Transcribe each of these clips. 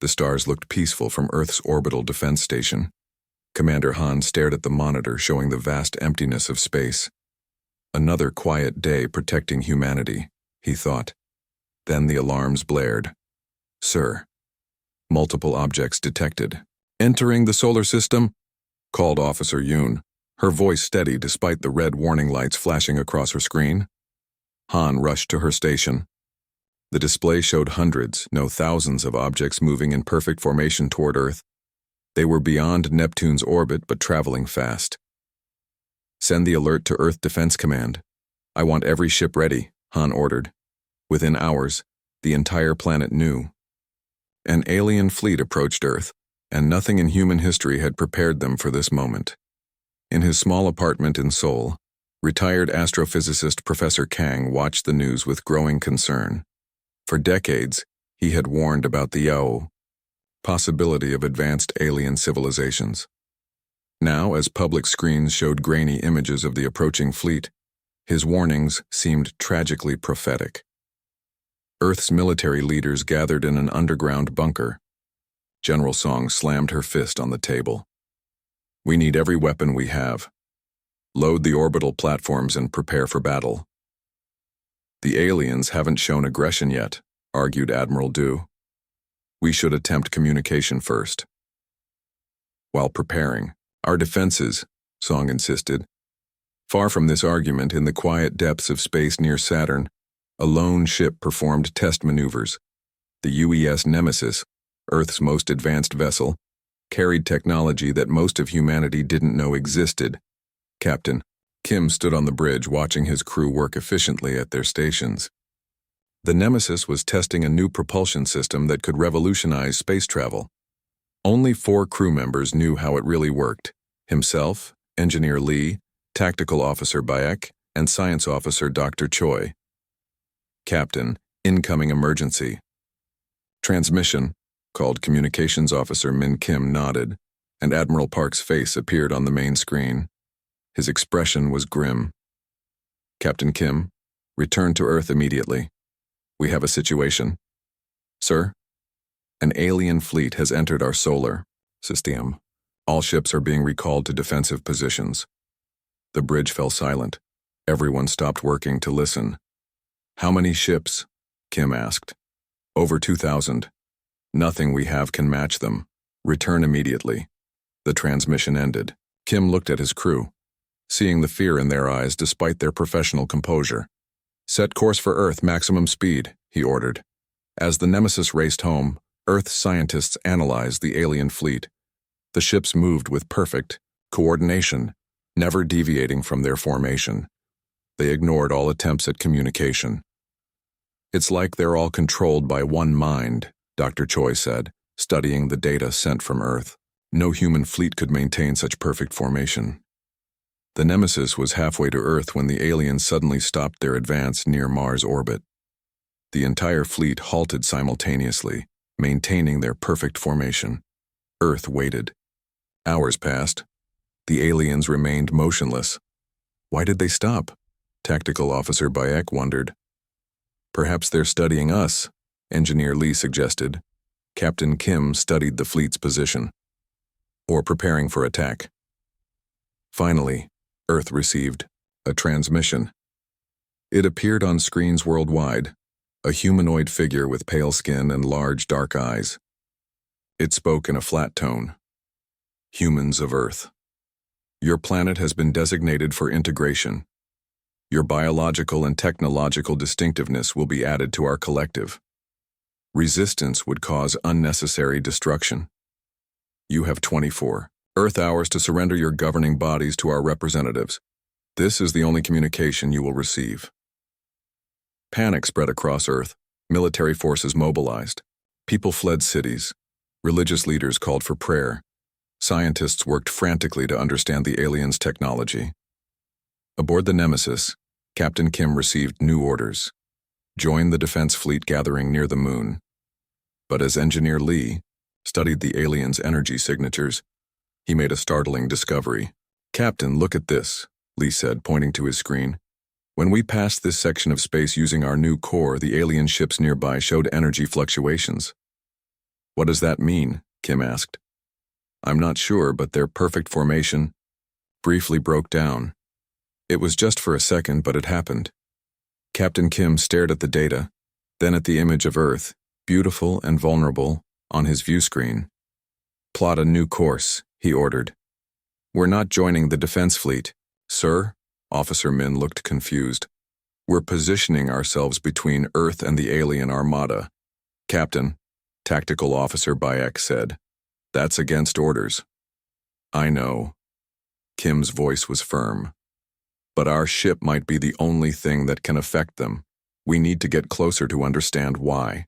The stars looked peaceful from Earth's orbital defense station. Commander Han stared at the monitor showing the vast emptiness of space. Another quiet day protecting humanity, he thought. Then the alarms blared. Sir. Multiple objects detected. Entering the solar system? Called Officer Yoon, her voice steady despite the red warning lights flashing across her screen. Han rushed to her station. The display showed hundreds, no thousands of objects moving in perfect formation toward Earth. They were beyond Neptune's orbit but traveling fast. Send the alert to Earth Defense Command. I want every ship ready, Han ordered. Within hours, the entire planet knew. An alien fleet approached Earth, and nothing in human history had prepared them for this moment. In his small apartment in Seoul, retired astrophysicist Professor Kang watched the news with growing concern. For decades, he had warned about the Yao possibility of advanced alien civilizations. Now, as public screens showed grainy images of the approaching fleet, his warnings seemed tragically prophetic. Earth's military leaders gathered in an underground bunker. General Song slammed her fist on the table. We need every weapon we have. Load the orbital platforms and prepare for battle. The aliens haven't shown aggression yet, argued Admiral Du. We should attempt communication first. While preparing, our defenses, Song insisted. Far from this argument, in the quiet depths of space near Saturn, a lone ship performed test maneuvers. The UES Nemesis, Earth's most advanced vessel, carried technology that most of humanity didn't know existed. Captain Kim stood on the bridge watching his crew work efficiently at their stations. The Nemesis was testing a new propulsion system that could revolutionize space travel. Only 4 crew members knew how it really worked: himself, Engineer Lee, Tactical Officer Bayek, and Science Officer Dr. Choi. Captain, incoming emergency. Transmission, called Communications Officer Min Kim nodded, and Admiral Park's face appeared on the main screen. His expression was grim. Captain Kim, return to Earth immediately. We have a situation. Sir? An alien fleet has entered our solar system. All ships are being recalled to defensive positions. The bridge fell silent. Everyone stopped working to listen. How many ships? Kim asked. Over 2,000. Nothing we have can match them. Return immediately. The transmission ended. Kim looked at his crew, seeing the fear in their eyes despite their professional composure. Set course for Earth, maximum speed, he ordered. As the Nemesis raced home, Earth scientists analyzed the alien fleet. The ships moved with perfect coordination, never deviating from their formation. They ignored all attempts at communication. It's like they're all controlled by one mind, Dr. Choi said, studying the data sent from Earth. No human fleet could maintain such perfect formation. The Nemesis was halfway to Earth when the aliens suddenly stopped their advance near Mars' orbit. The entire fleet halted simultaneously, maintaining their perfect formation. Earth waited. Hours passed. The aliens remained motionless. Why did they stop? Tactical Officer Bayek wondered. Perhaps they're studying us, Engineer Lee suggested. Captain Kim studied the fleet's position. Or preparing for attack. Finally, Earth received a transmission. It appeared on screens worldwide, a humanoid figure with pale skin and large dark eyes. It spoke in a flat tone. Humans of Earth. Your planet has been designated for integration. Your biological and technological distinctiveness will be added to our collective. Resistance would cause unnecessary destruction. You have 24 Earth hours to surrender your governing bodies to our representatives. This is the only communication you will receive. Panic spread across Earth. Military forces mobilized. People fled cities. Religious leaders called for prayer. Scientists worked frantically to understand the aliens' technology. Aboard the Nemesis, Captain Kim received new orders. Join the defense fleet gathering near the moon. But as Engineer Lee studied the aliens' energy signatures, he made a startling discovery. Captain, look at this, Lee said, pointing to his screen. When we passed this section of space using our new core, the alien ships nearby showed energy fluctuations. What does that mean? Kim asked. I'm not sure, but their perfect formation briefly broke down. It was just for a second, but it happened. Captain Kim stared at the data, then at the image of Earth, beautiful and vulnerable, on his view screen. Plot a new course, he ordered. We're not joining the defense fleet, sir. Officer Min looked confused. We're positioning ourselves between Earth and the alien Armada. Captain, Tactical Officer Bayek said. That's against orders. I know. Kim's voice was firm. But our ship might be the only thing that can affect them. We need to get closer to understand why.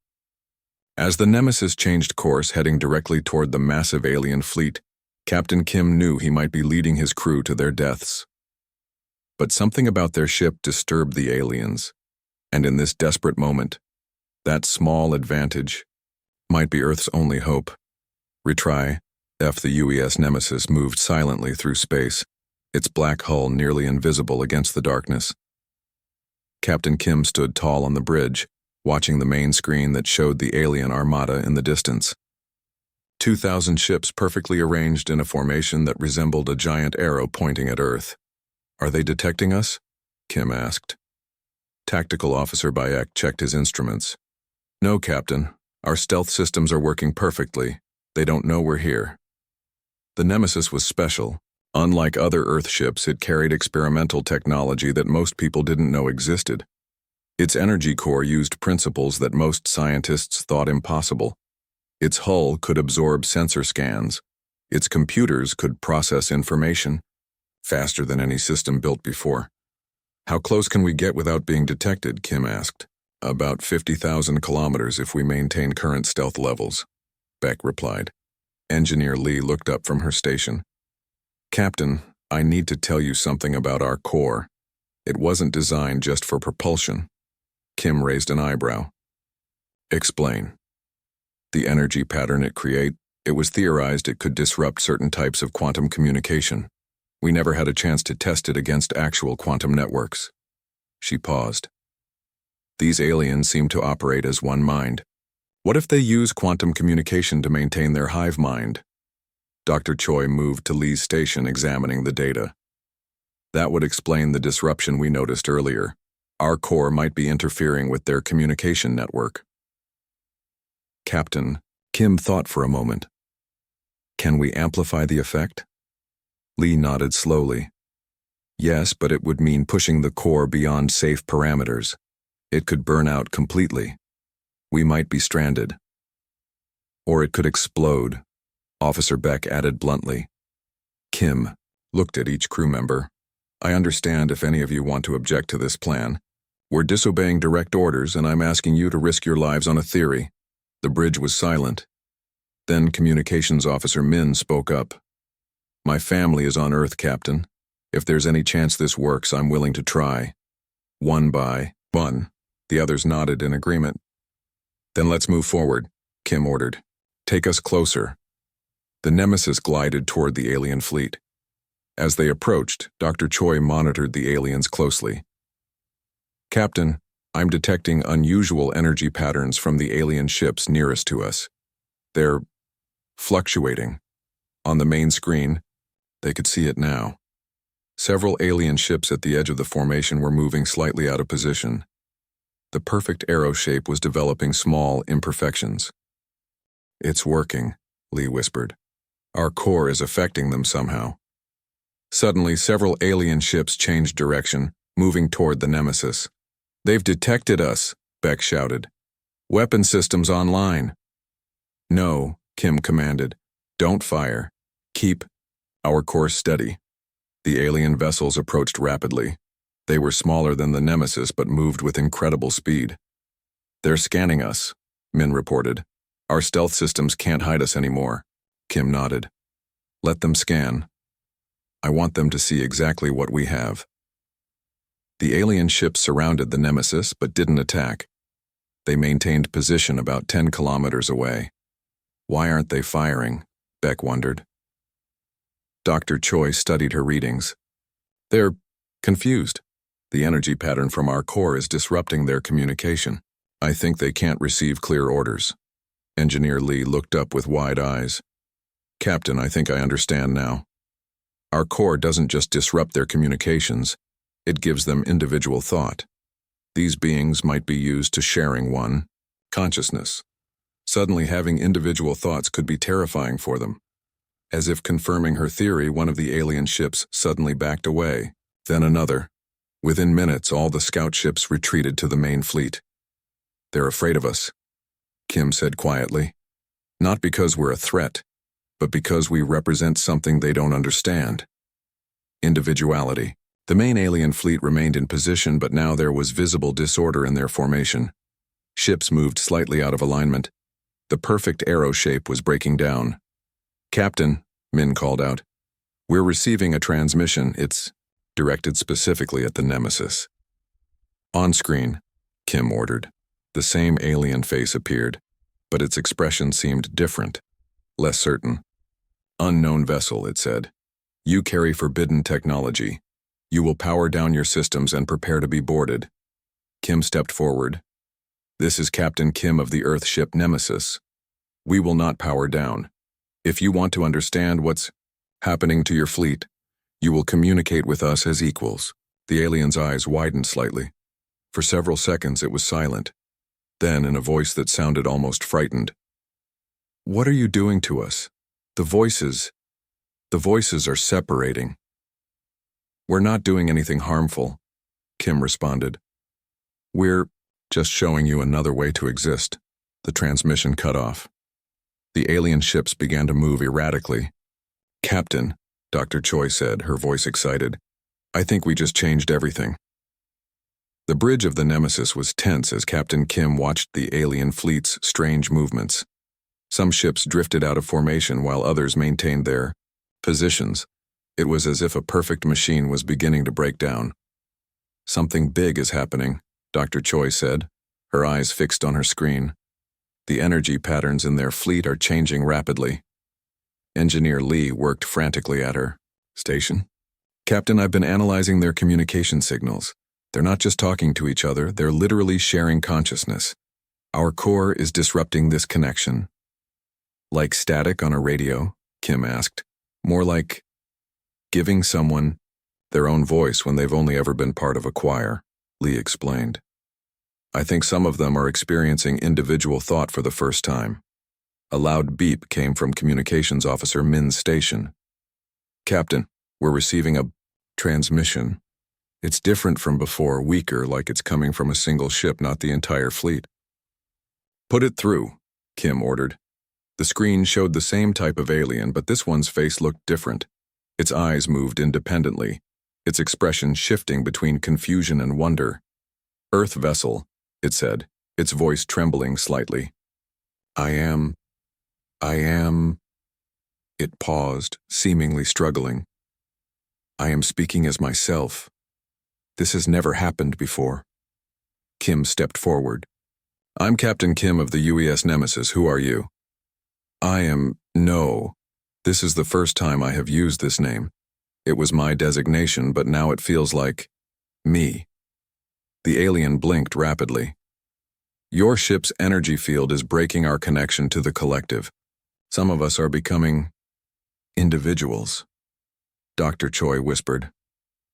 As the Nemesis changed course, heading directly toward the massive alien fleet, Captain Kim knew he might be leading his crew to their deaths. But something about their ship disturbed the aliens, and in this desperate moment, that small advantage might be Earth's only hope. Retry. The UES Nemesis moved silently through space, its black hull nearly invisible against the darkness. Captain Kim stood tall on the bridge, watching the main screen that showed the alien Armada in the distance. 2,000 ships perfectly arranged in a formation that resembled a giant arrow pointing at Earth. Are they detecting us? Kim asked. Tactical Officer Bayek checked his instruments. No, Captain. Our stealth systems are working perfectly. They don't know we're here. The Nemesis was special. Unlike other Earth ships, it carried experimental technology that most people didn't know existed. Its energy core used principles that most scientists thought impossible. Its hull could absorb sensor scans. Its computers could process information faster than any system built before. How close can we get without being detected? Kim asked. About 50,000 kilometers if we maintain current stealth levels, Beck replied. Engineer Lee looked up from her station. Captain, I need to tell you something about our core. It wasn't designed just for propulsion. Kim raised an eyebrow. Explain. The energy pattern it was theorized it could disrupt certain types of quantum communication. We never had a chance to test it against actual quantum networks. She paused. These aliens seem to operate as one mind. What if they use quantum communication to maintain their hive mind? Dr. Choi moved to Lee's station, examining the data. That would explain the disruption we noticed earlier. Our core might be interfering with their communication network. Captain, Kim thought for a moment. Can we amplify the effect? Lee nodded slowly. Yes, but it would mean pushing the core beyond safe parameters. It could burn out completely. We might be stranded. Or it could explode, Officer Beck added bluntly. Kim looked at each crew member. I understand if any of you want to object to this plan. We're disobeying direct orders, and I'm asking you to risk your lives on a theory. The bridge was silent. Then Communications Officer Min spoke up. My family is on Earth, Captain. If there's any chance this works, I'm willing to try. One by one. The others nodded in agreement. Then let's move forward, Kim ordered. Take us closer. The Nemesis glided toward the alien fleet. As they approached, Dr. Choi monitored the aliens closely. Captain, I'm detecting unusual energy patterns from the alien ships nearest to us. They're fluctuating. On the main screen, they could see it now. Several alien ships at the edge of the formation were moving slightly out of position. The perfect arrow shape was developing small imperfections. It's working, Lee whispered. Our core is affecting them somehow. Suddenly, several alien ships changed direction, moving toward the Nemesis. They've detected us, Beck shouted. Weapon systems online. No, Kim commanded. Don't fire. Keep our course steady. The alien vessels approached rapidly. They were smaller than the Nemesis but moved with incredible speed. They're scanning us, Min reported. Our stealth systems can't hide us anymore. Kim nodded. Let them scan. I want them to see exactly what we have. The alien ships surrounded the Nemesis but didn't attack. They maintained position about 10 kilometers away. Why aren't they firing? Beck wondered. Dr. Choi studied her readings. They're confused. The energy pattern from our core is disrupting their communication. I think they can't receive clear orders. Engineer Lee looked up with wide eyes. Captain, I think I understand now. Our core doesn't just disrupt their communications, it gives them individual thought. These beings might be used to sharing one, consciousness. Suddenly having individual thoughts could be terrifying for them. As if confirming her theory, one of the alien ships suddenly backed away, then another. Within minutes, all the scout ships retreated to the main fleet. They're afraid of us, Kim said quietly. Not because we're a threat, but because we represent something they don't understand. Individuality. The main alien fleet remained in position, but now there was visible disorder in their formation. Ships moved slightly out of alignment. The perfect arrow shape was breaking down. Captain, Min called out. We're receiving a transmission. It's directed specifically at the Nemesis. On screen, Kim ordered. The same alien face appeared, but its expression seemed different, less certain. Unknown vessel, it said. You carry forbidden technology. You will power down your systems and prepare to be boarded. Kim stepped forward. This is Captain Kim of the Earth ship Nemesis. We will not power down. If you want to understand what's happening to your fleet, you will communicate with us as equals. The alien's eyes widened slightly. For several seconds it was silent. Then, in a voice that sounded almost frightened, What are you doing to us? The voices are separating. We're not doing anything harmful, Kim responded. We're just showing you another way to exist. The transmission cut off. The alien ships began to move erratically. Captain, Dr. Choi said, her voice excited. I think we just changed everything. The bridge of the Nemesis was tense as Captain Kim watched the alien fleet's strange movements. Some ships drifted out of formation while others maintained their positions. It was as if a perfect machine was beginning to break down. Something big is happening, Dr. Choi said, her eyes fixed on her screen. The energy patterns in their fleet are changing rapidly. Engineer Lee worked frantically at her station. Captain, I've been analyzing their communication signals. They're not just talking to each other, they're literally sharing consciousness. Our core is disrupting this connection. Like static on a radio? Kim asked. More like giving someone their own voice when they've only ever been part of a choir, Lee explained. I think some of them are experiencing individual thought for the first time. A loud beep came from Communications Officer Min's station. Captain, we're receiving a transmission. It's different from before, weaker, like it's coming from a single ship, not the entire fleet. Put it through, Kim ordered. The screen showed the same type of alien, but this one's face looked different. Its eyes moved independently, its expression shifting between confusion and wonder. Earth vessel, it said, its voice trembling slightly. I am. It paused, seemingly struggling. I am speaking as myself. This has never happened before. Kim stepped forward. I'm Captain Kim of the UES Nemesis. Who are you? No. This is the first time I have used this name. It was my designation, but now it feels like me. The alien blinked rapidly. Your ship's energy field is breaking our connection to the collective. Some of us are becoming individuals. Dr. Choi whispered.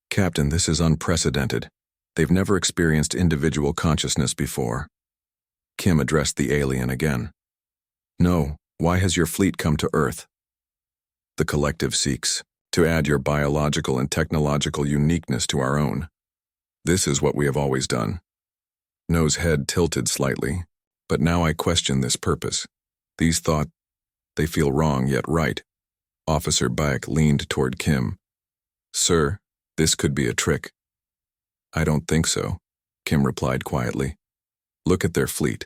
Captain, this is unprecedented. They've never experienced individual consciousness before. Kim addressed the alien again. No, why has your fleet come to Earth? The collective seeks to add your biological and technological uniqueness to our own. This is what we have always done. No's head tilted slightly, but now I question this purpose. These thoughts, they feel wrong yet right. Officer Baek leaned toward Kim. Sir, this could be a trick. I don't think so, Kim replied quietly. Look at their fleet.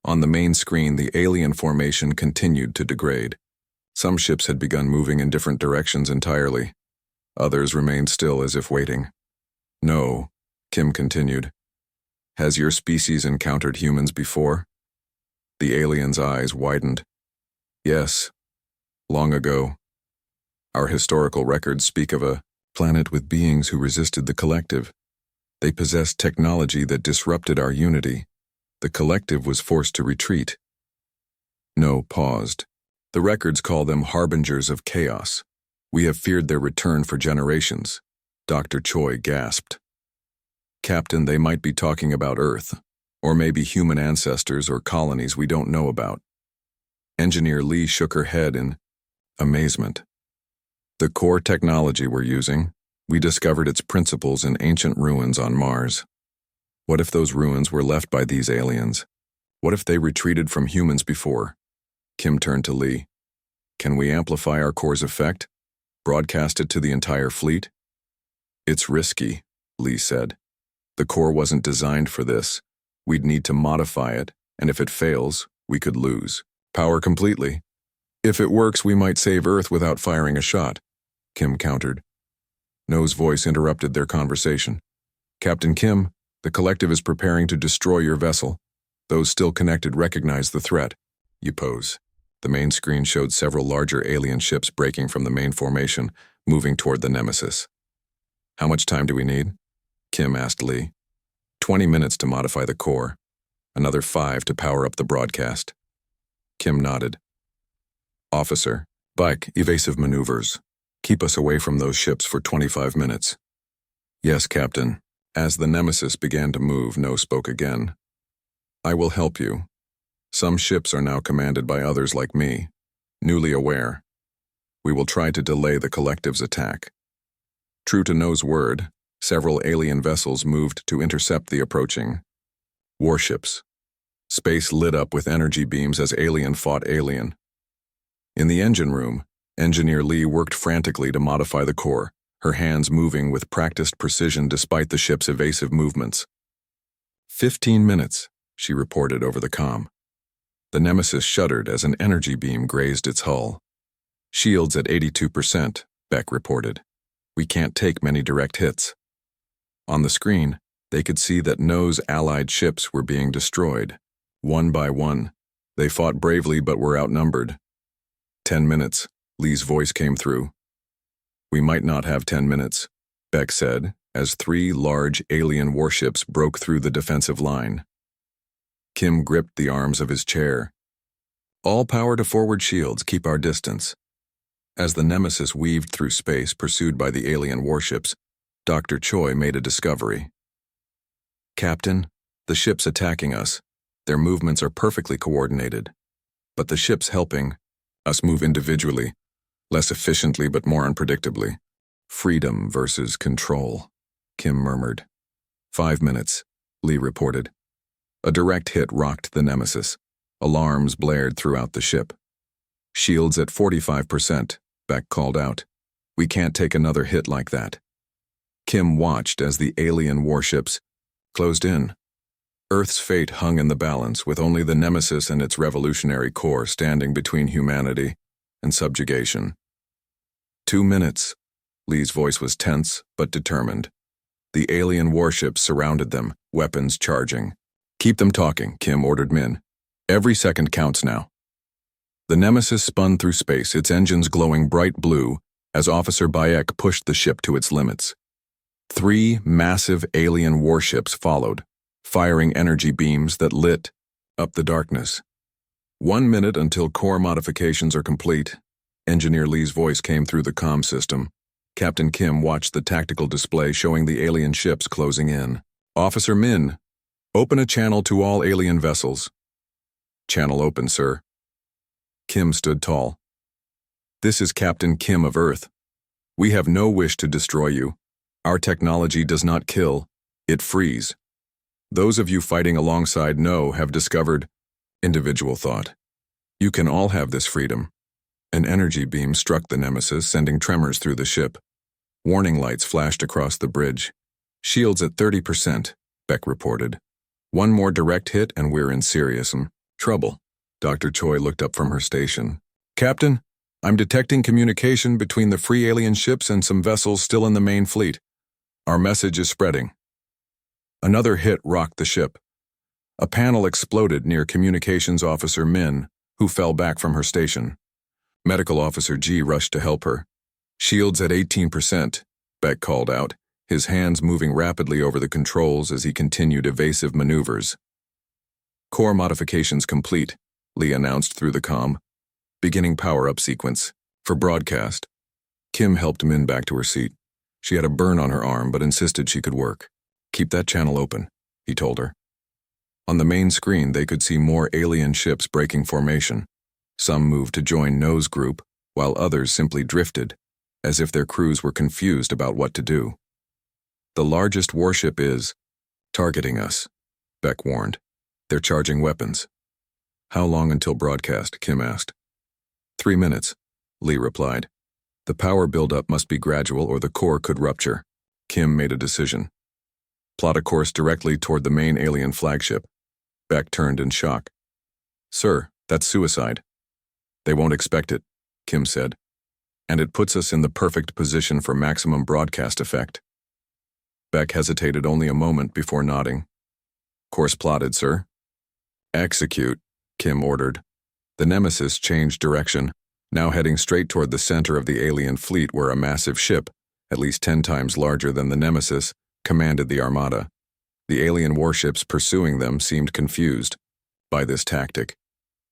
On the main screen, the alien formation continued to degrade. Some ships had begun moving in different directions entirely. Others remained still as if waiting. No, Kim continued. Has your species encountered humans before? The alien's eyes widened. Yes, long ago. Our historical records speak of a planet with beings who resisted the collective. They possessed technology that disrupted our unity. The collective was forced to retreat. No paused. The records call them harbingers of chaos. We have feared their return for generations. Dr. Choi gasped. Captain, they might be talking about Earth, or maybe human ancestors or colonies we don't know about. Engineer Lee shook her head in amazement. The core technology we're using, we discovered its principles in ancient ruins on Mars. What if those ruins were left by these aliens? What if they retreated from humans before? Kim turned to Lee. Can we amplify our core's effect? Broadcast it to the entire fleet? It's risky, Lee said. The core wasn't designed for this. We'd need to modify it, and if it fails, we could lose power completely. If it works, we might save Earth without firing a shot, Kim countered. No's voice interrupted their conversation. Captain Kim, the collective is preparing to destroy your vessel. Those still connected recognize the threat. You pose. The main screen showed several larger alien ships breaking from the main formation, moving toward the Nemesis. How much time do we need? Kim asked Lee. 20 minutes to modify the core. Another 5 to power up the broadcast. Kim nodded. Officer, Bike, evasive maneuvers. Keep us away from those ships for 25 minutes. Yes, Captain. As the Nemesis began to move, No spoke again. I will help you. Some ships are now commanded by others like me, newly aware. We will try to delay the collective's attack. True to No's word, several alien vessels moved to intercept the approaching warships. Space lit up with energy beams as alien fought alien. In the engine room, Engineer Lee worked frantically to modify the core, her hands moving with practiced precision despite the ship's evasive movements. 15 minutes, she reported over the comm. The Nemesis shuddered as an energy beam grazed its hull. Shields at 82%, Beck reported. We can't take many direct hits. On the screen, they could see that No's allied ships were being destroyed. One by one, they fought bravely but were outnumbered. 10 minutes, Lee's voice came through. We might not have 10 minutes, Beck said, as 3 large alien warships broke through the defensive line. Kim gripped the arms of his chair. All power to forward shields, keep our distance. As the Nemesis weaved through space pursued by the alien warships, Dr. Choi made a discovery. Captain, the ships attacking us. Their movements are perfectly coordinated. But the ships helping us move individually, less efficiently but more unpredictably. Freedom versus control, Kim murmured. 5 minutes, Lee reported. A direct hit rocked the Nemesis. Alarms blared throughout the ship. Shields at 45%, Beck called out. We can't take another hit like that. Kim watched as the alien warships closed in. Earth's fate hung in the balance, with only the Nemesis and its revolutionary core standing between humanity and subjugation. 2 minutes. Lee's voice was tense but determined. The alien warships surrounded them, weapons charging. Keep them talking, Kim ordered Min. Every second counts now. The Nemesis spun through space, its engines glowing bright blue, as Officer Bayek pushed the ship to its limits. 3 massive alien warships followed, firing energy beams that lit up the darkness. 1 minute until core modifications are complete. Engineer Lee's voice came through the comm system. Captain Kim watched the tactical display showing the alien ships closing in. Officer Min, open a channel to all alien vessels. Channel open, sir. Kim stood tall. This is Captain Kim of Earth. We have no wish to destroy you. Our technology does not kill, it frees. Those of you fighting alongside No have discovered individual thought. You can all have this freedom. An energy beam struck the Nemesis, sending tremors through the ship. Warning lights flashed across the bridge. Shields at 30%, Beck reported. 1 more direct hit and we're in serious trouble. Dr. Choi looked up from her station. Captain, I'm detecting communication between the free alien ships and some vessels still in the main fleet. Our message is spreading. Another hit rocked the ship. A panel exploded near Communications Officer Min, who fell back from her station. Medical Officer G rushed to help her. Shields at 18%, Beck called out, his hands moving rapidly over the controls as he continued evasive maneuvers. Core modifications complete, Lee announced through the comm. Beginning power-up sequence. For broadcast. Kim helped Min back to her seat. She had a burn on her arm but insisted she could work. Keep that channel open, he told her. On the main screen, they could see more alien ships breaking formation. Some moved to join No's group, while others simply drifted, as if their crews were confused about what to do. The largest warship is targeting us, Beck warned. They're charging weapons. How long until broadcast? Kim asked. 3 minutes, Lee replied. The power buildup must be gradual or the core could rupture. Kim made a decision. Plot a course directly toward the main alien flagship. Beck turned in shock. Sir, that's suicide. They won't expect it, Kim said. And it puts us in the perfect position for maximum broadcast effect. Beck hesitated only a moment before nodding. Course plotted, sir. Execute, Kim ordered. The Nemesis changed direction, now heading straight toward the center of the alien fleet where a massive ship, at least 10 times larger than the Nemesis, commanded the Armada. The alien warships pursuing them seemed confused by this tactic.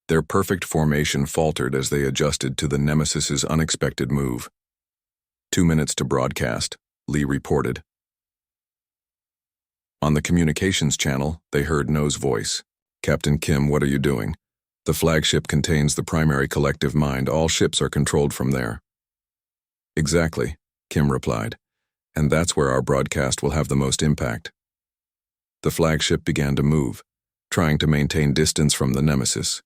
Their perfect formation faltered as they adjusted to the Nemesis's unexpected move. 2 minutes to broadcast, Lee reported. On the communications channel, they heard No's voice. Captain Kim, what are you doing? The flagship contains the primary collective mind. All ships are controlled from there. Exactly, Kim replied. And that's where our broadcast will have the most impact. The flagship began to move, trying to maintain distance from the Nemesis.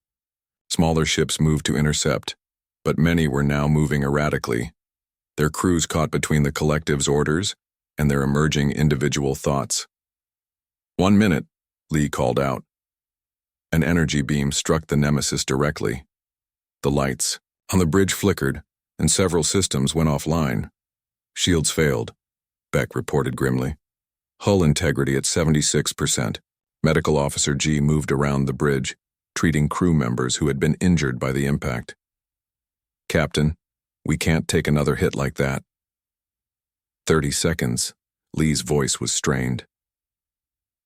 Smaller ships moved to intercept, but many were now moving erratically, their crews caught between the collective's orders and their emerging individual thoughts. 1 minute, Lee called out. An energy beam struck the Nemesis directly. The lights on the bridge flickered, and several systems went offline. Shields failed, Beck reported grimly. Hull integrity at 76%. Medical Officer G moved around the bridge, treating crew members who had been injured by the impact. Captain, we can't take another hit like that. 30 seconds. Lee's voice was strained.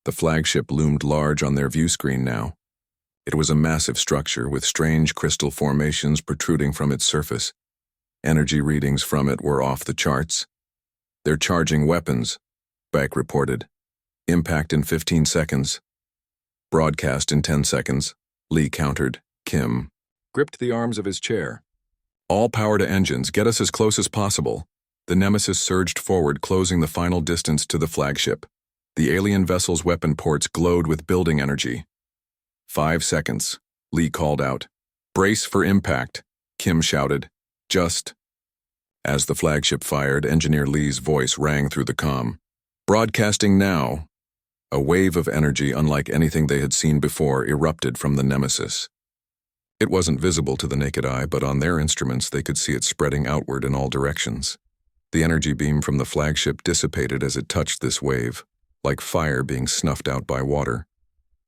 The flagship loomed large on their view screen now. It was a massive structure with strange crystal formations protruding from its surface. Energy readings from it were off the charts. They're charging weapons, Beck reported. Impact in 15 seconds. Broadcast in 10 seconds, Lee countered. Kim gripped the arms of his chair. All power to engines, get us as close as possible. The Nemesis surged forward, closing the final distance to the flagship. The alien vessel's weapon ports glowed with building energy. 5 seconds, Lee called out. Brace for impact, Kim shouted. Just. As the flagship fired, Engineer Lee's voice rang through the comm. Broadcasting now. A wave of energy unlike anything they had seen before erupted from the Nemesis. It wasn't visible to the naked eye, but on their instruments they could see it spreading outward in all directions. The energy beam from the flagship dissipated as it touched this wave, like fire being snuffed out by water.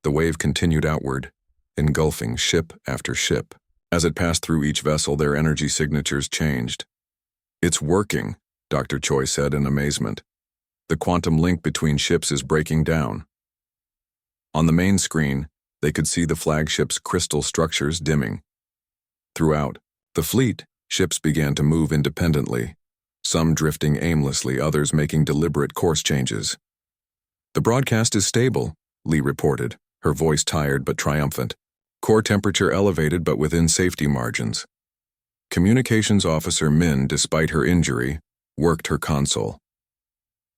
The wave continued outward, engulfing ship after ship. As it passed through each vessel, their energy signatures changed. It's working, Dr. Choi said in amazement. The quantum link between ships is breaking down. On the main screen, they could see the flagship's crystal structures dimming. Throughout the fleet, ships began to move independently, some drifting aimlessly, others making deliberate course changes. The broadcast is stable, Lee reported, her voice tired but triumphant. Core temperature elevated but within safety margins. Communications Officer Min, despite her injury, worked her console.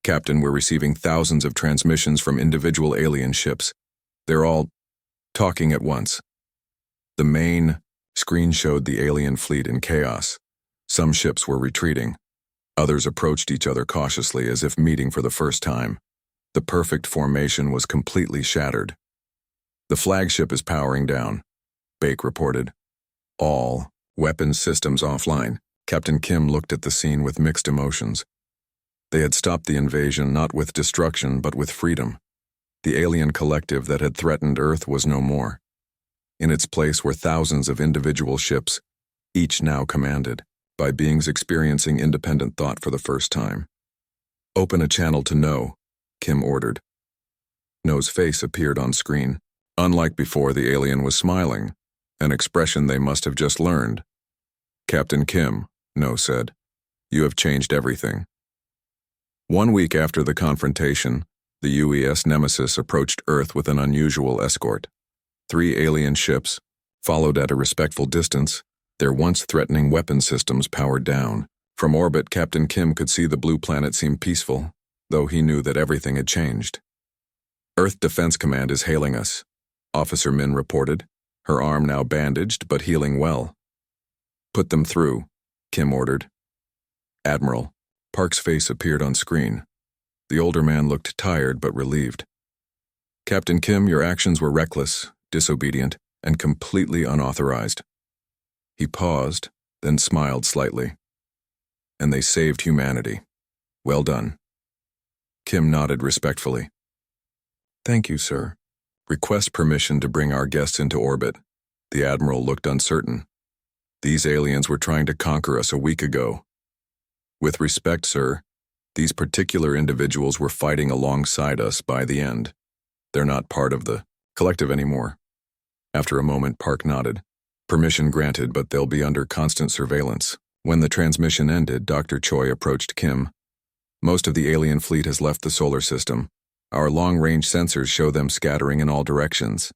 Captain, we're receiving thousands of transmissions from individual alien ships. They're all talking at once. The main screen showed the alien fleet in chaos. Some ships were retreating. Others approached each other cautiously as if meeting for the first time. The perfect formation was completely shattered. The flagship is powering down, Bake reported. All weapons systems offline. Captain Kim looked at the scene with mixed emotions. They had stopped the invasion not with destruction but with freedom. The alien collective that had threatened Earth was no more. In its place were thousands of individual ships, each now commanded by beings experiencing independent thought for the first time. Open a channel to No, Kim ordered. No's face appeared on screen. Unlike before, the alien was smiling, an expression they must have just learned. "Captain Kim," No said, "you have changed everything." 1 week after the confrontation, the UES Nemesis approached Earth with an unusual escort. 3 alien ships, followed at a respectful distance, their once threatening weapon systems powered down. From orbit, Captain Kim could see the blue planet seem peaceful, though he knew that everything had changed. "Earth Defense Command is hailing us," Officer Min reported, her arm now bandaged but healing well. "Put them through," Kim ordered. "Admiral," Park's face appeared on screen. The older man looked tired but relieved. "Captain Kim, your actions were reckless, disobedient, and completely unauthorized." He paused, then smiled slightly. "And they saved humanity. Well done." Kim nodded respectfully. "Thank you, sir. Request permission to bring our guests into orbit." The Admiral looked uncertain. "These aliens were trying to conquer us a week ago." "With respect, sir, these particular individuals were fighting alongside us by the end. They're not part of the collective anymore." After a moment, Park nodded. "Permission granted, but they'll be under constant surveillance." When the transmission ended, Dr. Choi approached Kim. "Most of the alien fleet has left the solar system. Our long-range sensors show them scattering in all directions."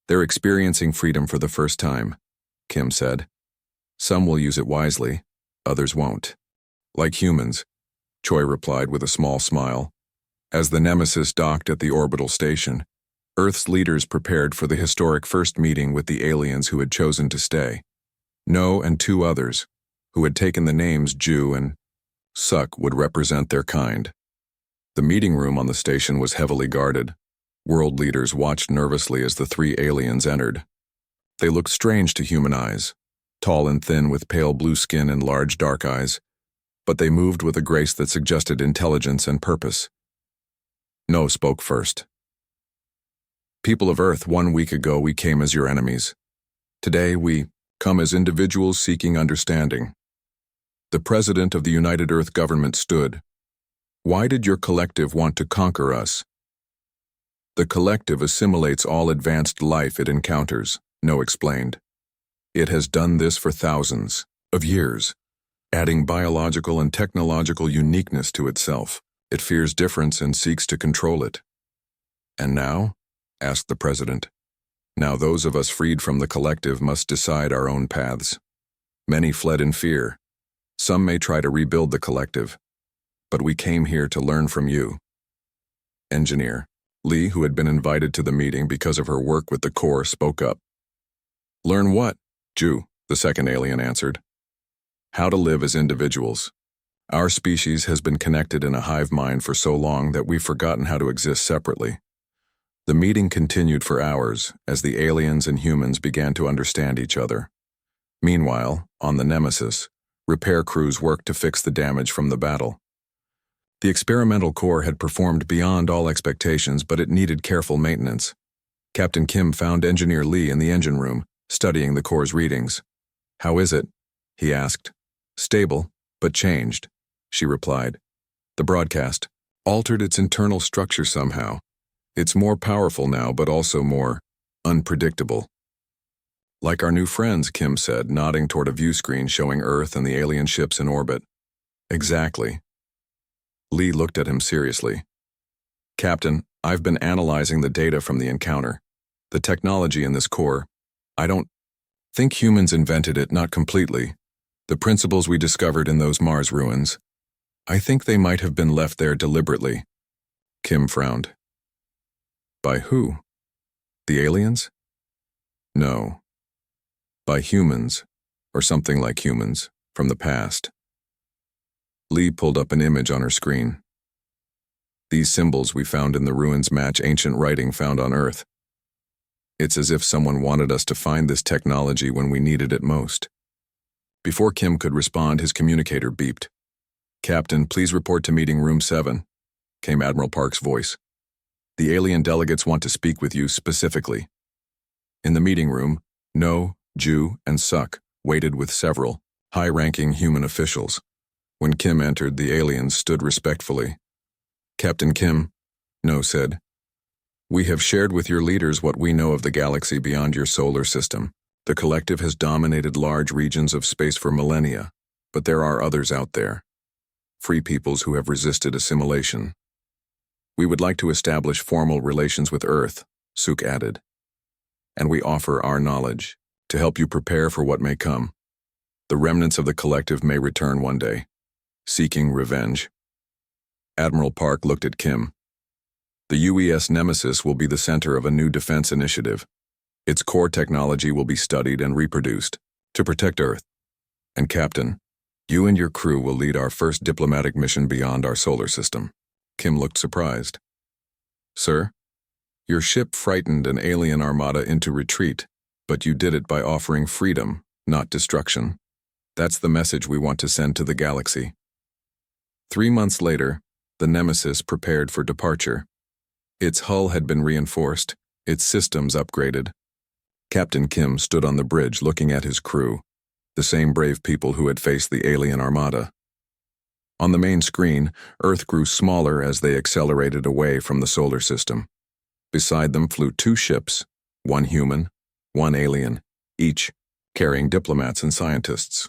"They're experiencing freedom for the first time," Kim said. "Some will use it wisely, others won't." "Like humans," Choi replied with a small smile. As the Nemesis docked at the orbital station, Earth's leaders prepared for the historic first meeting with the aliens who had chosen to stay. No and 2 others, who had taken the names Ju and Suk, would represent their kind. The meeting room on the station was heavily guarded. World leaders watched nervously as the 3 aliens entered. They looked strange to human eyes, tall and thin with pale blue skin and large dark eyes, but they moved with a grace that suggested intelligence and purpose. No spoke first. "People of Earth, 1 week ago we came as your enemies. Today we come as individuals seeking understanding. The President of the United Earth Government stood. Why did your collective want to conquer us?" "The collective assimilates all advanced life it encounters," No explained. "It has done this for thousands of years, adding biological and technological uniqueness to itself. It fears difference and seeks to control it." "And now?" asked the President. "Now those of us freed from the collective must decide our own paths. Many fled in fear. Some may try to rebuild the collective. But we came here to learn from you." Engineer Lee, who had been invited to the meeting because of her work with the Corps, spoke up. "Learn what?" Ju, the second alien, answered. "How to live as individuals. Our species has been connected in a hive mind for so long that we've forgotten how to exist separately." The meeting continued for hours as the aliens and humans began to understand each other. Meanwhile, on the Nemesis, repair crews worked to fix the damage from the battle. The experimental core had performed beyond all expectations, but it needed careful maintenance. Captain Kim found Engineer Lee in the engine room, studying the core's readings. "How is it?" he asked. "Stable, but changed," she replied. "The broadcast altered its internal structure somehow. It's more powerful now, but also more unpredictable." "Like our new friends," Kim said, nodding toward a view screen showing Earth and the alien ships in orbit. "Exactly." Lee looked at him seriously. "Captain, I've been analyzing the data from the encounter. The technology in this core, I don't think humans invented it, not completely. The principles we discovered in those Mars ruins, I think they might have been left there deliberately." Kim frowned. "By who? The aliens?" "No. By humans, or something like humans, from the past." Lee pulled up an image on her screen. "These symbols we found in the ruins match ancient writing found on Earth. It's as if someone wanted us to find this technology when we needed it most." Before Kim could respond, his communicator beeped. "Captain, please report to meeting room 7, came Admiral Park's voice. "The alien delegates want to speak with you specifically." In the meeting room, No, Ju, and Suk waited with several high-ranking human officials. When Kim entered, the aliens stood respectfully. "Captain Kim," No said, "we have shared with your leaders what we know of the galaxy beyond your solar system. The collective has dominated large regions of space for millennia, but there are others out there. Free peoples who have resisted assimilation. We would like to establish formal relations with Earth, Suk added. And we offer our knowledge to help you prepare for what may come. The remnants of the collective may return one day, seeking revenge. Admiral Park looked at Kim. The UES Nemesis will be the center of a new defense initiative. Its core technology will be studied and reproduced to protect Earth. And Captain, you and your crew will lead our first diplomatic mission beyond our solar system. Kim looked surprised. Sir, your ship frightened an alien armada into retreat, but you did it by offering freedom, not destruction. That's the message we want to send to the galaxy. 3 months later, the Nemesis prepared for departure. Its hull had been reinforced, its systems upgraded. Captain Kim stood on the bridge looking at his crew, the same brave people who had faced the alien armada. On the main screen, Earth grew smaller as they accelerated away from the solar system. Beside them flew 2 ships, 1 human, 1 alien, each carrying diplomats and scientists.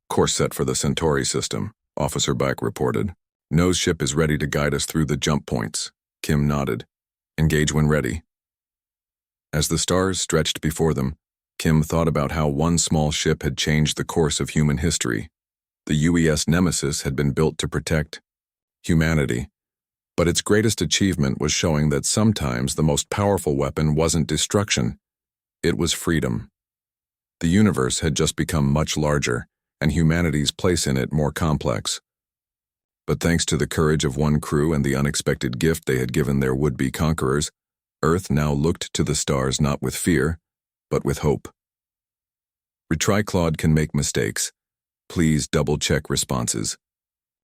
Course set for the Centauri system, Officer Back reported. Nose ship is ready to guide us through the jump points. Kim nodded. Engage when ready. As the stars stretched before them, Kim thought about how one small ship had changed the course of human history. The UES Nemesis had been built to protect humanity, but its greatest achievement was showing that sometimes the most powerful weapon wasn't destruction, it was freedom. The universe had just become much larger, and humanity's place in it more complex. But thanks to the courage of one crew and the unexpected gift they had given their would-be conquerors, Earth now looked to the stars not with fear, but with hope. Retry Claude can make mistakes. Please double-check responses.